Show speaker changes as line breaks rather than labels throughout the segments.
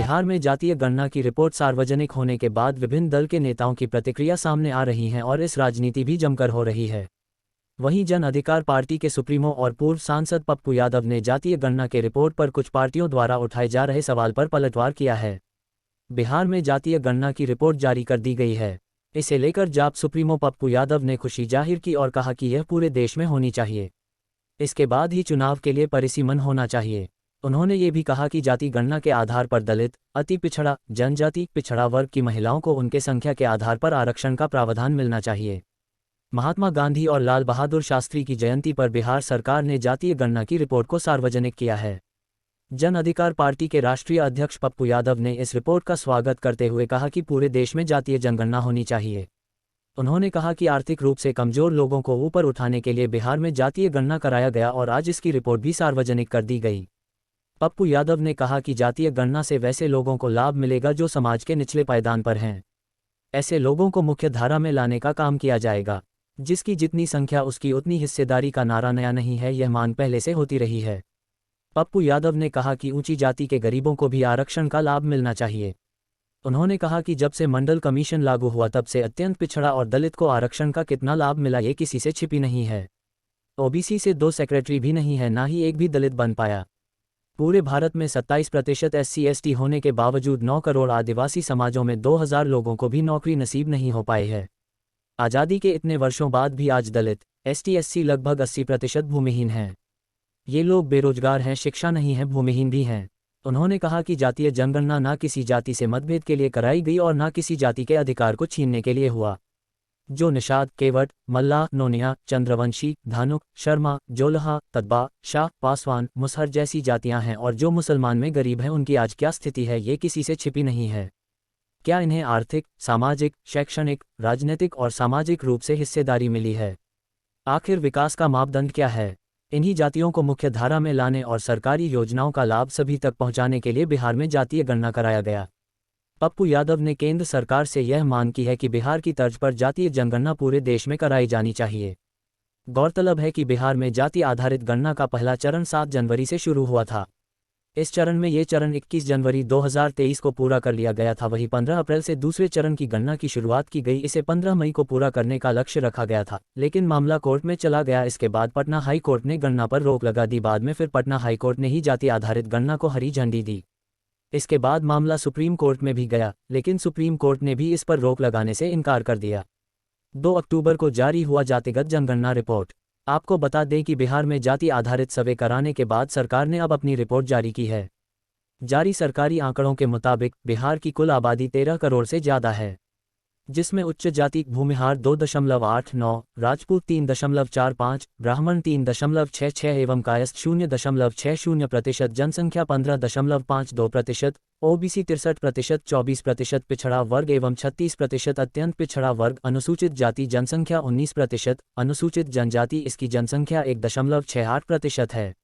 बिहार में जातीय गणना की रिपोर्ट सार्वजनिक होने के बाद विभिन्न दल के नेताओं की प्रतिक्रिया सामने आ रही हैं और इस राजनीति भी जमकर हो रही है। वहीं जन अधिकार पार्टी के सुप्रीमो और पूर्व सांसद पप्पू यादव ने जातीय गणना के रिपोर्ट पर कुछ पार्टियों द्वारा उठाए जा रहे सवाल पर पलटवार किया है। बिहार में जातीय गणना की रिपोर्ट जारी कर दी गई है। इसे लेकर जाप सुप्रीमो पप्पू यादव ने खुशी जाहिर की और कहा कि यह पूरे देश में होनी चाहिए। इसके बाद ही चुनाव के लिए परिसीमन होना चाहिए। उन्होंने ये भी कहा कि जाति गणना के आधार पर दलित, अति पिछड़ा, जनजाति, पिछड़ा वर्ग की महिलाओं को उनके संख्या के आधार पर आरक्षण का प्रावधान मिलना चाहिए। महात्मा गांधी और लाल बहादुर शास्त्री की जयंती पर बिहार सरकार ने जातीय गणना की रिपोर्ट को सार्वजनिक किया है। जन अधिकार पार्टी के राष्ट्रीय अध्यक्ष पप्पू यादव ने इस रिपोर्ट का स्वागत करते हुए कहा कि पूरे देश में जातीय जनगणना होनी चाहिए। उन्होंने कहा कि आर्थिक रूप से कमजोर लोगों को ऊपर उठाने के लिए बिहार में जातीय गणना कराया गया और आज इसकी रिपोर्ट भी सार्वजनिक कर दी गई। पप्पू यादव ने कहा कि जातीय गणना से वैसे लोगों को लाभ मिलेगा जो समाज के निचले पायदान पर हैं। ऐसे लोगों को मुख्य धारा में लाने का काम किया जाएगा। जिसकी जितनी संख्या उसकी उतनी हिस्सेदारी का नारा नया नहीं है, यह मांग पहले से होती रही है। पप्पू यादव ने कहा कि ऊंची जाति के गरीबों को भी आरक्षण का लाभ मिलना चाहिए। उन्होंने कहा कि जब से मंडल कमीशन लागू हुआ तब से अत्यंत पिछड़ा और दलित को आरक्षण का कितना लाभ मिला ये किसी से छिपी नहीं है। ओबीसी से 2 सेक्रेटरी भी नहीं है, ना ही एक भी दलित बन पाया। पूरे भारत में 27% SC/ST होने के बावजूद 9 करोड़ आदिवासी समाजों में 2000 लोगों को भी नौकरी नसीब नहीं हो पाई है। आज़ादी के इतने वर्षों बाद भी आज दलित, ST/SC लगभग 80% भूमिहीन हैं। ये लोग बेरोजगार हैं, शिक्षा नहीं है, भूमिहीन भी हैं। उन्होंने कहा कि जातीय जनगणना ना किसी जाति से मतभेद के लिए कराई गई और ना किसी जाति के अधिकार को छीनने के लिए हुआ। जो निषाद, केवट, मल्लाह, नोनिया, चंद्रवंशी, धानुक, शर्मा, जोलहा, तदबा, शाह, पासवान, मुसहर जैसी जातियां हैं और जो मुसलमान में गरीब हैं उनकी आज क्या स्थिति है ये किसी से छिपी नहीं है। क्या इन्हें आर्थिक, सामाजिक, शैक्षणिक, राजनीतिक और सामाजिक रूप से हिस्सेदारी मिली है? आखिर विकास का मापदंड क्या है? इन्हीं जातियों को मुख्य धारा में लाने और सरकारी योजनाओं का लाभ सभी तक पहुंचाने के लिए बिहार में जातीय गणना कराया गया। पप्पू यादव ने केंद्र सरकार से यह मांग की है कि बिहार की तर्ज पर जातीय जनगणना पूरे देश में कराई जानी चाहिए। गौरतलब है कि बिहार में जाति आधारित गणना का पहला चरण 7 जनवरी से शुरू हुआ था। इस चरण में ये चरण 21 जनवरी 2023 को पूरा कर लिया गया था। वहीं 15 अप्रैल से दूसरे चरण की गणना की शुरुआत की गई। इसे 15 मई को पूरा करने का लक्ष्य रखा गया था, लेकिन मामला कोर्ट में चला गया। इसके बाद पटना हाई कोर्ट ने गणना पर रोक लगा दी। बाद में फिर पटना हाई कोर्ट ने ही जाति आधारित गणना को हरी झंडी दी। इसके बाद मामला सुप्रीम कोर्ट में भी गया, लेकिन सुप्रीम कोर्ट ने भी इस पर रोक लगाने से इनकार कर दिया। 2 अक्टूबर को जारी हुआ जातिगत जनगणना रिपोर्ट। आपको बता दें कि बिहार में जाति आधारित सर्वे कराने के बाद सरकार ने अब अपनी रिपोर्ट जारी की है। जारी सरकारी आंकड़ों के मुताबिक बिहार की कुल आबादी 13 करोड़ से ज़्यादा है, जिसमें उच्च जाति भूमिहार 2.89, राजपूत 3.45, ब्राह्मण 3.66 एवं कायस्थ 0.60%, जनसंख्या 15.52%, ओबीसी 63%, 24% पिछड़ा वर्ग एवं 36% अत्यंत पिछड़ा वर्ग, अनुसूचित जाति जनसंख्या 19%, अनुसूचित जनजाति इसकी जनसंख्या 1.68% है।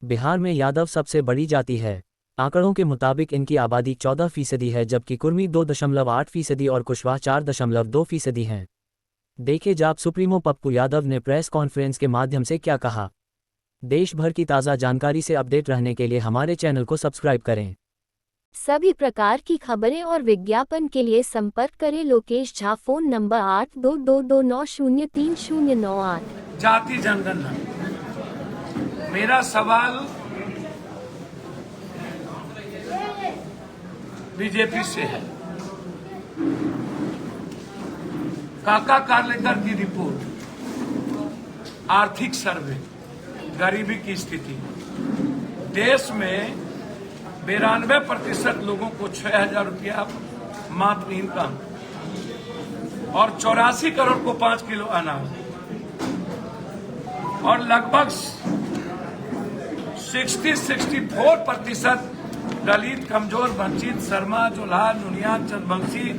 बिहार में यादव सबसे बड़ी जाति है। आंकड़ों के मुताबिक इनकी आबादी 14% है, जबकि कुर्मी 2.8% और कुशवाहा 4.2% हैं। देखे जाप सुप्रीमो पप्पू यादव ने प्रेस कॉन्फ्रेंस के माध्यम से क्या कहा। देश भर की ताज़ा जानकारी से अपडेट रहने के लिए हमारे चैनल को सब्सक्राइब करें।
सभी प्रकार की खबरें और विज्ञापन के लिए संपर्क करें लोकेश झा, फोन नंबर 8222903098।
जाति जनगणना, मेरा सवाल बीजेपी से है। काका कार्लेकर की रिपोर्ट, आर्थिक सर्वे, गरीबी की स्थिति, देश में 92% लोगों को 6000 रुपया मात्र इनकम और 84 करोड़ को 5 किलो अनाज और लगभग 64% दलित, कमजोर, वंचित, शर्मा, जोल्हा, नुनिया, चंद्रवंशी,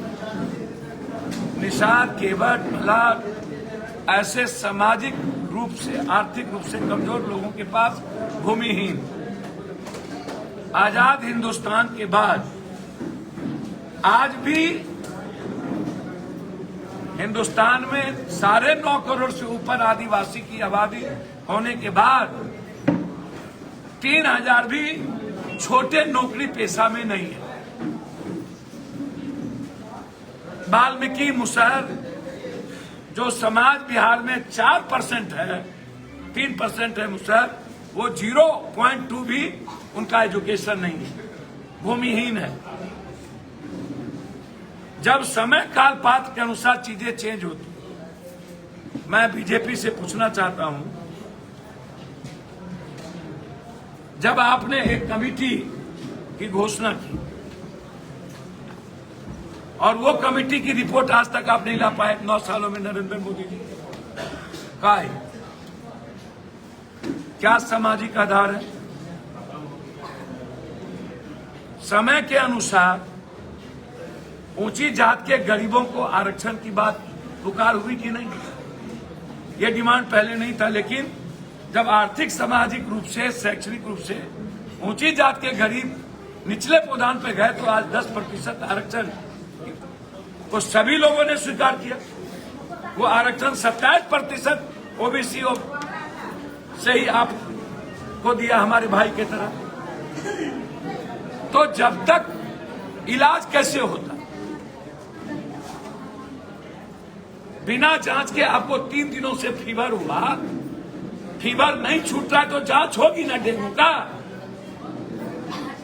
निषाद, केवट, मल्लाह ऐसे सामाजिक रूप से, आर्थिक रूप से कमजोर लोगों के पास भूमिहीन। आजाद हिंदुस्तान के बाद आज भी हिंदुस्तान में 9.5 करोड़ से ऊपर आदिवासी की आबादी होने के बाद 3000 भी छोटे नौकरी पेशा में नहीं है। वाल्मीकि मुसहर जो समाज बिहार में 4% है, 3% है मुसहर, वो 0.2 भी उनका एजुकेशन नहीं है, भूमिहीन है। जब समय काल पात्र के अनुसार चीजें चेंज होती, मैं बीजेपी से पूछना चाहता हूं, जब आपने एक कमेटी की घोषणा की और वो कमेटी की रिपोर्ट आज तक आप नहीं ला पाए 9 सालों में नरेंद्र मोदी जी, का है क्या सामाजिक आधार है? समय के अनुसार ऊंची जात के गरीबों को आरक्षण की बात पुकार हुई कि नहीं? ये डिमांड पहले नहीं था, लेकिन जब आर्थिक सामाजिक रूप से शैक्षणिक रूप से ऊंची जात के गरीब निचले पदान पे गए तो आज 10% आरक्षण को सभी लोगों ने स्वीकार किया। वो आरक्षण 27% ओबीसी से ही आपको दिया हमारे भाई के तरह। तो जब तक इलाज कैसे होता, बिना जांच के आपको 3 दिनों से फीवर हुआ, फीवर नहीं छूट रहा है तो जांच होगी ना डेंगू का।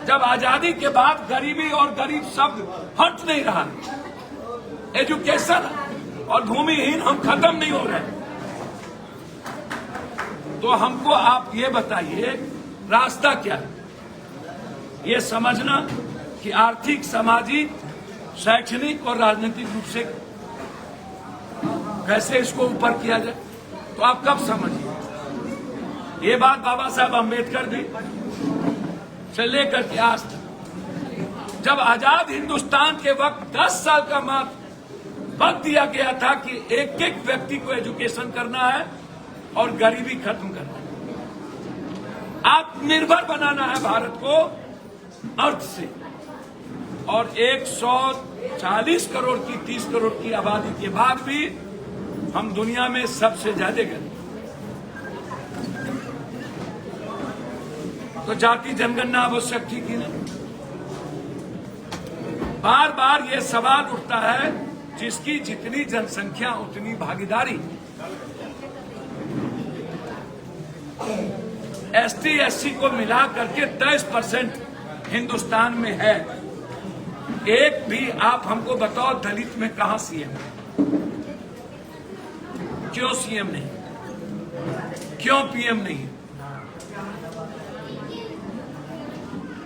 जब आजादी के बाद गरीबी और गरीब शब्द हट नहीं रहा, एजुकेशन और भूमिहीन हम खत्म नहीं हो रहे, तो हमको आप ये बताइए रास्ता क्या है? ये समझना कि आर्थिक, सामाजिक, शैक्षणिक और राजनीतिक रूप से कैसे इसको ऊपर किया जाए, तो आप कब समझिए। ये बात बाबा साहब अम्बेडकर भी से लेकर के आज तक, जब आजाद हिंदुस्तान के वक्त 10 साल का मात्र वक्त दिया गया था कि एक एक व्यक्ति को एजुकेशन करना है और गरीबी खत्म करना है, आत्मनिर्भर बनाना है भारत को अर्थ से। और 140 करोड़ की 30 करोड़ की आबादी के बाद भी हम दुनिया में सबसे ज्यादा गरीब। तो जाति जनगणना आवश्यक थी कि नहीं? बार बार ये सवाल उठता है, जिसकी जितनी जनसंख्या उतनी भागीदारी। एसटी एससी को मिला करके 10% हिंदुस्तान में है। एक भी आप हमको बताओ दलित में कहां सीएम है? क्यों सीएम नहीं? क्यों पीएम नहीं?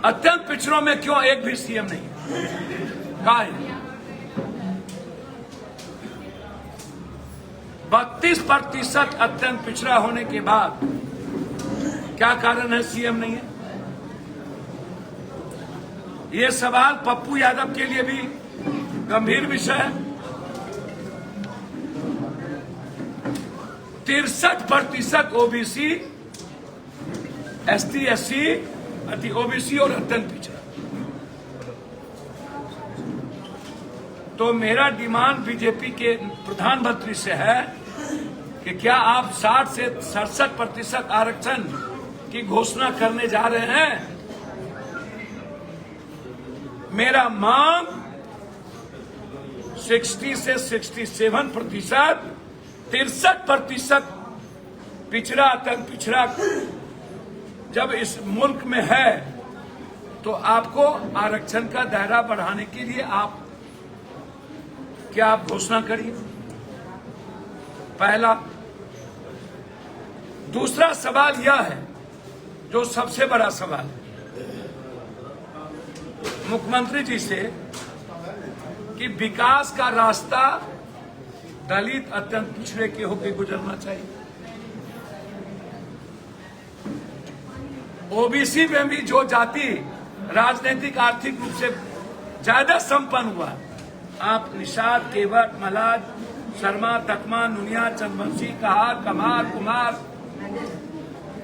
अत्यंत पिछड़ों में क्यों एक भी सीएम नहीं? कहा है 32% अत्यंत पिछड़ा होने के बाद क्या कारण है सीएम नहीं है? ये सवाल पप्पू यादव के लिए भी गंभीर विषय है। 63% ओबीसी, एसटी एससी, ओबीसी और अत्यंत पिछड़ा। तो मेरा डिमांड बीजेपी के प्रधानमंत्री से है कि क्या आप 60 से 67% आरक्षण की घोषणा करने जा रहे हैं? मेरा मांग 60 से 67%, 63% पिछड़ा अत्यंत पिछड़ा जब इस मुल्क में है, तो आपको आरक्षण का दायरा बढ़ाने के लिए आप घोषणा करिए। पहला। दूसरा सवाल यह है, जो सबसे बड़ा सवाल है मुख्यमंत्री जी से, कि विकास का रास्ता दलित अत्यंत पिछड़े के होकर गुजरना चाहिए। ओबीसी में भी जो जाति राजनीतिक आर्थिक रूप से ज्यादा संपन्न हुआ, आप निषाद, केवट, मलाज, शर्मा, तकमा, नुनिया, चंद्रवंशी, कहार, कमार, कुमार,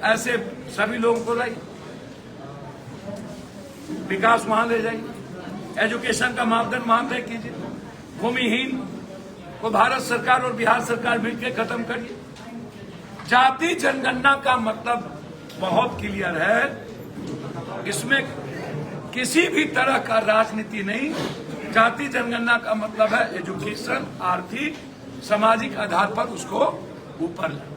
ऐसे सभी लोगों को लाइए, विकास वहां ले जाइए, एजुकेशन का मापदंड वहां तय कीजिए, भूमिहीन को भारत सरकार और बिहार सरकार मिलकर खत्म करिए। जाति जनगणना का मतलब बहुत क्लियर है, इसमें किसी भी तरह का राजनीति नहीं, जाति जनगणना का मतलब है एजुकेशन, आर्थिक, सामाजिक आधार पर उसको ऊपर लाना।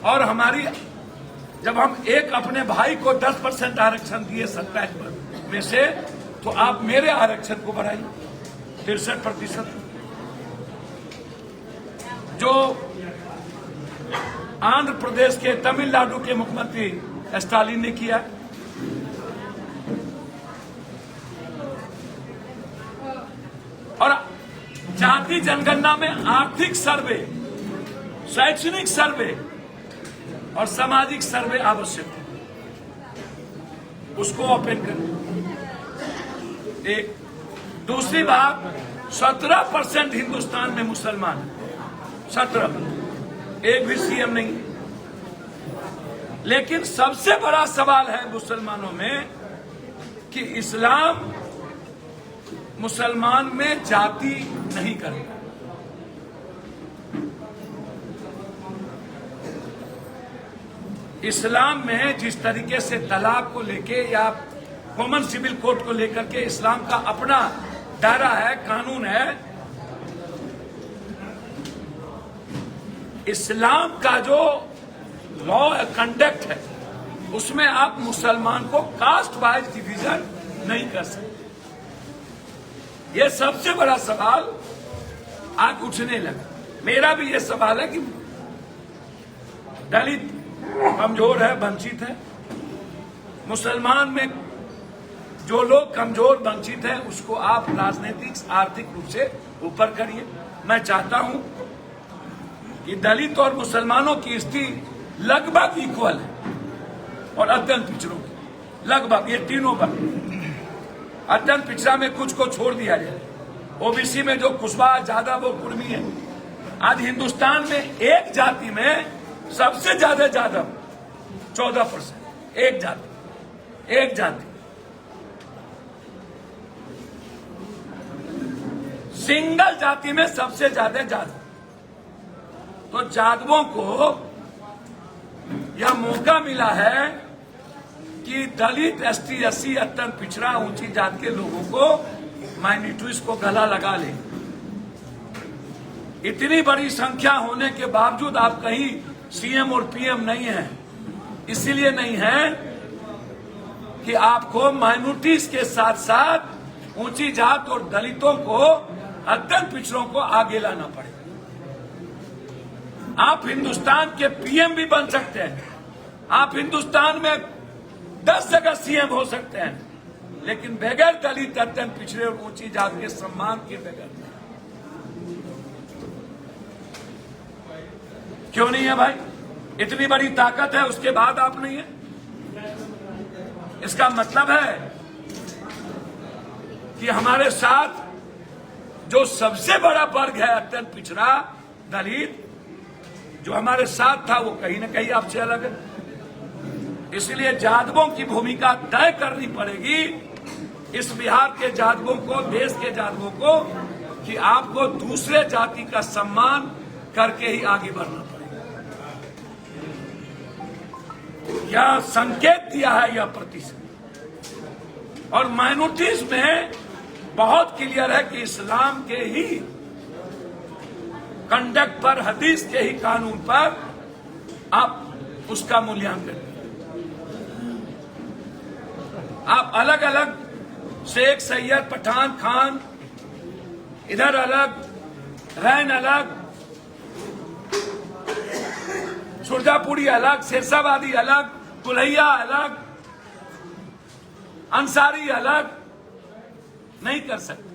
और हमारी जब हम एक अपने भाई को 10% आरक्षण दिए 27% में से, तो आप मेरे आरक्षण को बढ़ाइए 63%। जो आंध्र प्रदेश के, तमिलनाडु के मुख्यमंत्री स्टालिन ने किया, और जाति जनगणना में आर्थिक सर्वे, शैक्षणिक सर्वे और सामाजिक सर्वे आवश्यक है, उसको ओपन करें। एक दूसरी बात, 17% हिंदुस्तान में मुसलमान है, 17%, एक भी सीएम नहीं। लेकिन सबसे बड़ा सवाल है मुसलमानों में कि इस्लाम मुसलमान में जाति नहीं करता। इस्लाम में जिस तरीके से तलाक को लेके या कॉमन सिविल कोड को लेकर के इस्लाम का अपना दायरा है, कानून है, इस्लाम का जो लॉ कंडक्ट है उसमें आप मुसलमान को कास्ट वाइज डिवीजन नहीं कर सकते। यह सबसे बड़ा सवाल आज उठने लगा। मेरा भी यह सवाल है कि दलित कमजोर है, वंचित है, मुसलमान में जो लोग कमजोर वंचित है उसको आप राजनीतिक आर्थिक रूप से ऊपर करिए। मैं चाहता हूं कि दलित और मुसलमानों की स्थिति लगभग इक्वल है, और अत्यंत पिछड़ों की लगभग, ये तीनों वर्ग। अत्यंत पिछड़ा में कुछ को छोड़ दिया जाए, ओबीसी में जो कुशवाहा, जादव वो कुर्मी है। आज हिंदुस्तान में एक जाति में सबसे ज्यादा जादव 14%, एक जाति। सिंगल जाति में सबसे ज्यादा जादव। तो जादवों को यह मौका मिला है कि दलित, एसटी, एससी, अत्यंत पिछड़ा, ऊंची जात के लोगों को, माइनॉरिटीज को गला लगा ले। इतनी बड़ी संख्या होने के बावजूद आप कहीं सीएम और पीएम नहीं है। इसीलिए नहीं है कि आपको माइनॉरिटीज के साथ साथ ऊंची जात और दलितों को, अत्यंत पिछड़ों को आगे लाना पड़ेगा। आप हिंदुस्तान के पीएम भी बन सकते हैं, आप हिंदुस्तान में 10 जगह सीएम हो सकते हैं, लेकिन बगैर दलित, अत्यंत पिछड़े और ऊंची जात के सम्मान के बगैर नहीं। क्यों नहीं है भाई? इतनी बड़ी ताकत है, उसके बाद आप नहीं है। इसका मतलब है कि हमारे साथ जो सबसे बड़ा वर्ग है, अत्यंत पिछड़ा, दलित, जो हमारे साथ था, वो कहीं ना कहीं आपसे अलग है। इसलिए जादवों की भूमिका तय करनी पड़ेगी, इस बिहार के जादवों को, देश के जादवों को, कि आपको दूसरे जाति का सम्मान करके ही आगे बढ़ना पड़ेगा। यह संकेत दिया है यह प्रतिशत। और माइनॉरिटीज में बहुत क्लियर है कि इस्लाम के ही कंडक्ट पर, हदीस के ही कानून पर आप उसका मूल्यांकन करें। आप अलग अलग शेख, सैयद, पठान, खान, इधर अलग, रैन अलग, सुरजापुरी अलग, शेरशाबादी अलग, कुल्हैया अलग, अंसारी अलग, नहीं कर सकते,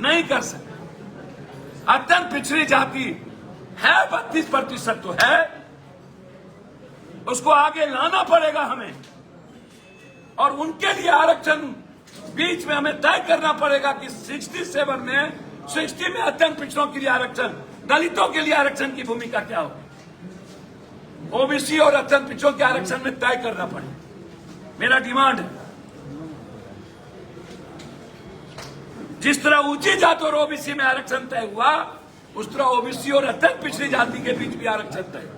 नहीं कर सकते। अत्यंत पिछड़ी जाति है, 32% तो है, उसको आगे लाना पड़ेगा हमें। और उनके लिए आरक्षण बीच में हमें तय करना पड़ेगा कि 67 में, 60 में अत्यंत पिछड़ों के लिए आरक्षण, दलितों के लिए आरक्षण की भूमिका क्या हो, ओबीसी और अत्यंत पिछड़ों के आरक्षण में तय करना पड़ेगा। मेरा डिमांड है, जिस तरह ऊंची जाति और ओबीसी में आरक्षण तय हुआ, उस तरह ओबीसी और अत्यंत पिछड़ी जाति के बीच भी आरक्षण तय।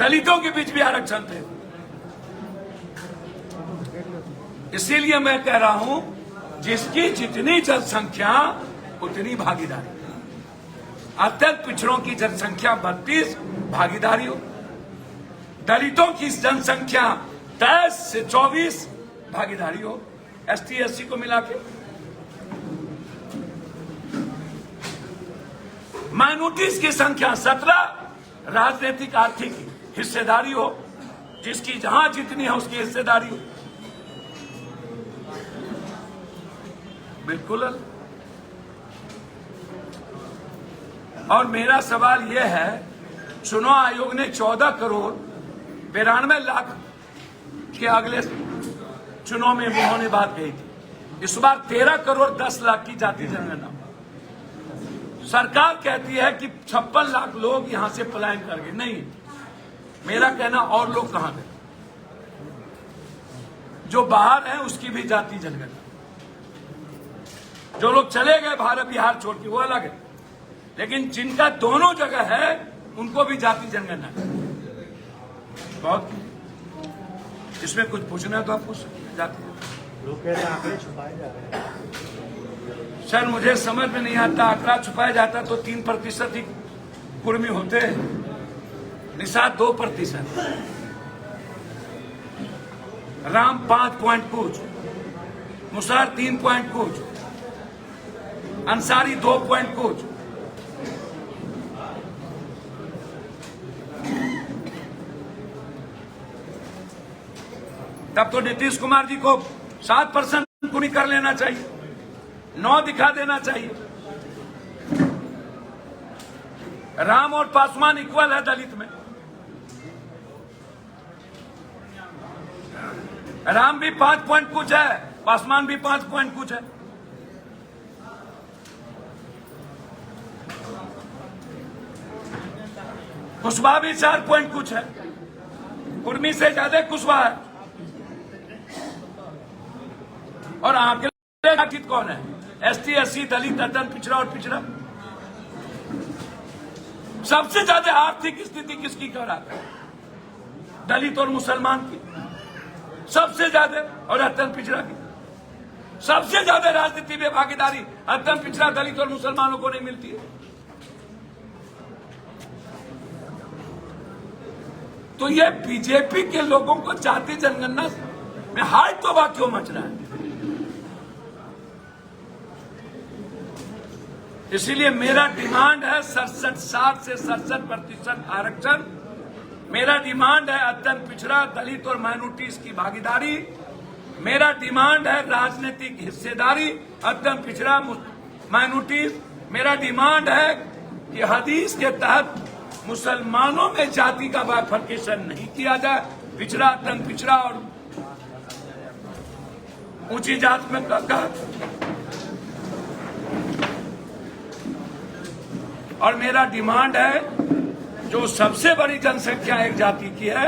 दलितों के बीच भी आरक्षण थे। इसीलिए मैं कह रहा हूं, जिसकी जितनी जनसंख्या उतनी भागीदारी। अत्यंत पिछड़ों की जनसंख्या 32, भागीदारी हो। दलितों की जनसंख्या 10 से 24, भागीदारी हो। ST SC को मिला के माइनॉरिटीज की संख्या 17, राजनीतिक आर्थिक हिस्सेदारी हो। जिसकी जहां जितनी है उसकी हिस्सेदारी हो। बिल्कुल। और मेरा सवाल यह है, चुनाव आयोग ने 14 करोड़ 92 लाख के अगले चुनाव में उन्होंने बात कही थी। इस बार 13 करोड़ 10 लाख की जाति जनगणना। सरकार कहती है कि 56 लाख लोग यहां से पलायन कर गए। नहीं, मेरा कहना और लोग कहां गए? जो बाहर हैं उसकी भी जाति जनगणना। जो लोग चले गए भारत बिहार छोड़ के वो अलग है, लेकिन जिनका दोनों जगह है उनको भी जाति जनगणना। बहुत इसमें कुछ पूछना है तो आप पूछ जाति।
लोग कह रहे हैं आंकड़े छुपाए जा रहे हैं।
सर, मुझे समझ में नहीं आता। आंकड़ा छुपाया जाता तो 3% ही कुर्मी होते, निषाद 2%, राम 5 पॉइंट कुछ, मुसार 3 पॉइंट कुछ, अंसारी 2 पॉइंट कुछ। तब तो नीतीश कुमार जी को 7% कुर्मी कर लेना चाहिए, 9 दिखा देना चाहिए। राम और पासवान इक्वल है दलित में। राम भी 5 पॉइंट कुछ है, पासवान भी 5 पॉइंट कुछ है। कुशवाहा भी 4 पॉइंट कुछ है। कुर्मी से ज्यादा कुशवाहा है। और आंकड़े आखिर कौन है? ST SC, दलित, अत्यंत पिछड़ा और पिछड़ा। सबसे ज्यादा आर्थिक स्थिति किसकी खराब है? दलित और मुसलमान की सबसे ज्यादा, और अत्यंत पिछड़ा की सबसे ज्यादा। राजनीति में भागीदारी अत्यंत पिछड़ा, दलित और मुसलमानों को नहीं मिलती है। तो ये बीजेपी के लोगों को जाति जनगणना में हाय तौबा क्यों मच रहा है? इसीलिए मेरा डिमांड है 67 से 67% आरक्षण। मेरा डिमांड है अत्यंत पिछड़ा, दलित और माइनॉरिटीज की भागीदारी। मेरा डिमांड है राजनीतिक हिस्सेदारी, अत्यंत पिछड़ा, माइनॉरिटीज। मेरा डिमांड है कि हदीस के तहत मुसलमानों में जाति का बाइफर्केशन नहीं किया जाए। पिछड़ा, अत्यंत पिछड़ा और ऊंची जात में कहा। और मेरा डिमांड है जो सबसे बड़ी जनसंख्या एक जाति की है,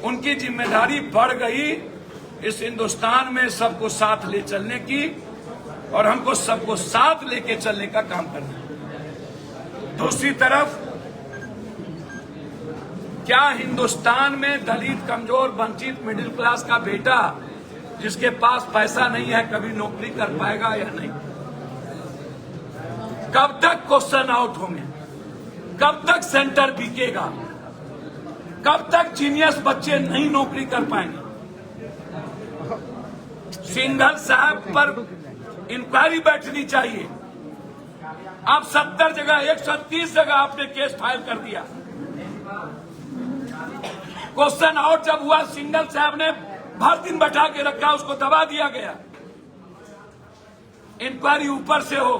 उनकी जिम्मेदारी बढ़ गई इस हिंदुस्तान में सबको साथ ले चलने की, और हमको सबको साथ लेके चलने का काम करना है। दूसरी तरफ क्या हिंदुस्तान में दलित, कमजोर, वंचित, मिडिल क्लास का बेटा जिसके पास पैसा नहीं है कभी नौकरी कर पाएगा या नहीं? कब तक क्वेश्चन आउट होंगे? कब तक सेंटर बिकेगा? कब तक जीनियस बच्चे नहीं नौकरी कर पाएंगे? सिंघल साहब पर इंक्वायरी बैठनी चाहिए। आप 70 जगह 130 जगह आपने केस फाइल कर दिया। क्वेश्चन आउट जब हुआ, सिंघल साहब ने भर दिन बैठा के रखा, उसको दबा दिया गया। इंक्वायरी ऊपर से हो।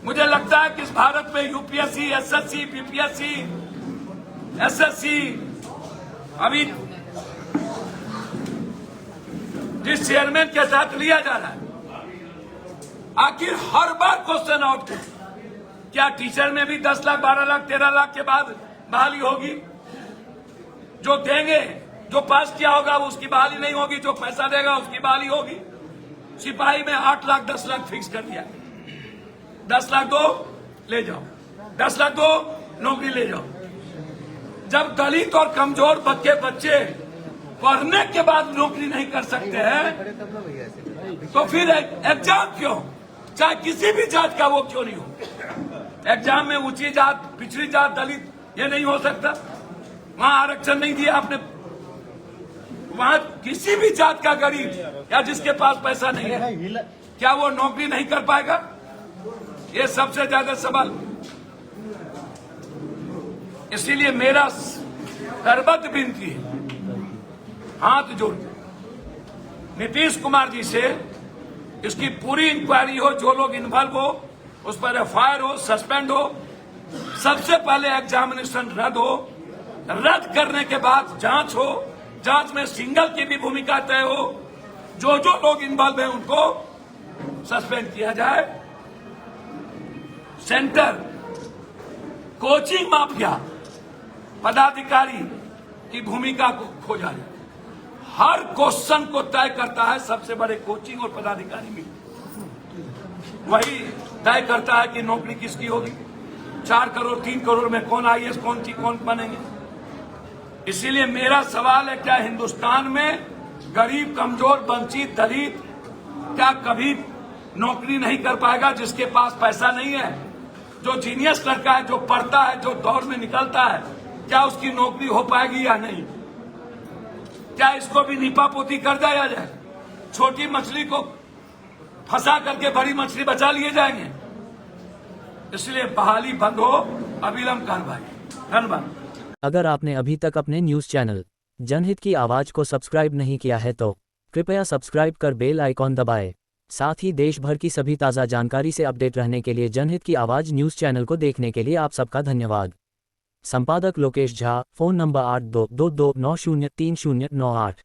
मुझे लगता है कि इस भारत में यूपीएससी, एसएससी, बीपीएससी, एसएससी, अभी जिस चेयरमैन के साथ लिया जा रहा है, आखिर हर बार क्वेश्चन आउट। क्या टीचर में भी 10 लाख, 12 लाख, 13 लाख के बाद बहाली होगी? जो देंगे, जो पास किया होगा उसकी बहाली नहीं होगी, जो पैसा देगा उसकी बहाली होगी। सिपाही में 8 लाख, 10 लाख फिक्स कर दिया। 10 लाख दो ले जाओ, 10 लाख दो नौकरी ले जाओ। जब दलित और कमजोर बच्चे पढ़ने के बाद नौकरी नहीं कर सकते हैं तो फिर एग्जाम क्यों, चाहे किसी भी जात का वो क्यों नहीं हो। एग्जाम में ऊंची जात, पिछड़ी जात, दलित ये नहीं हो सकता। वहां आरक्षण नहीं दिया आपने, वहां किसी भी जात का गरीब या जिसके पास पैसा नहीं है क्या वो नौकरी नहीं कर पाएगा? ये सबसे ज्यादा सवाल। इसीलिए मेरा करबद्ध विनती है, हाथ जोड़ नीतीश कुमार जी से इसकी पूरी इंक्वायरी हो, जो लोग इन्वॉल्व हो उस पर एफआईआर हो, सस्पेंड हो, सबसे पहले एग्जामिनेशन रद्द हो, रद्द करने के बाद जांच हो, जांच में सिंगल की भी भूमिका तय हो, जो लोग इन्वॉल्व है उनको सस्पेंड किया जाए। सेंटर कोचिंग माफिया पदाधिकारी की भूमिका को खोजा जाए। हर क्वेश्चन को तय करता है सबसे बड़े कोचिंग और पदाधिकारी में, वही तय करता है कि नौकरी किसकी होगी, 4 करोड़ 3 करोड़ में कौन आईएएस, कौन बनेंगे। इसीलिए मेरा सवाल है, क्या हिंदुस्तान में गरीब, कमजोर, वंचित, दलित क्या कभी नौकरी नहीं कर पाएगा? जिसके पास पैसा नहीं है, जो जीनियस लड़का है, जो पढ़ता है, जो दौड़ में निकलता है, क्या उसकी नौकरी हो पाएगी या नहीं? क्या इसको भी नीपापोती कर दिया जाए? छोटी मछली को फंसा करके बड़ी मछली बचा लिए जाएंगे। इसलिए बहाली बंद हो, अविलंब कार्रवाई। धन्यवाद।
अगर आपने अभी तक अपने न्यूज़ चैनल जनहित की आवाज़ को सब्सक्राइब नहीं किया है तो कृपया सब्सक्राइब कर बेल आइकॉन दबाएं। साथ ही देश भर की सभी ताज़ा जानकारी से अपडेट रहने के लिए जनहित की आवाज़ न्यूज़ चैनल को देखने के लिए आप सबका धन्यवाद। संपादक लोकेश झा, फ़ोन नंबर 8222903098।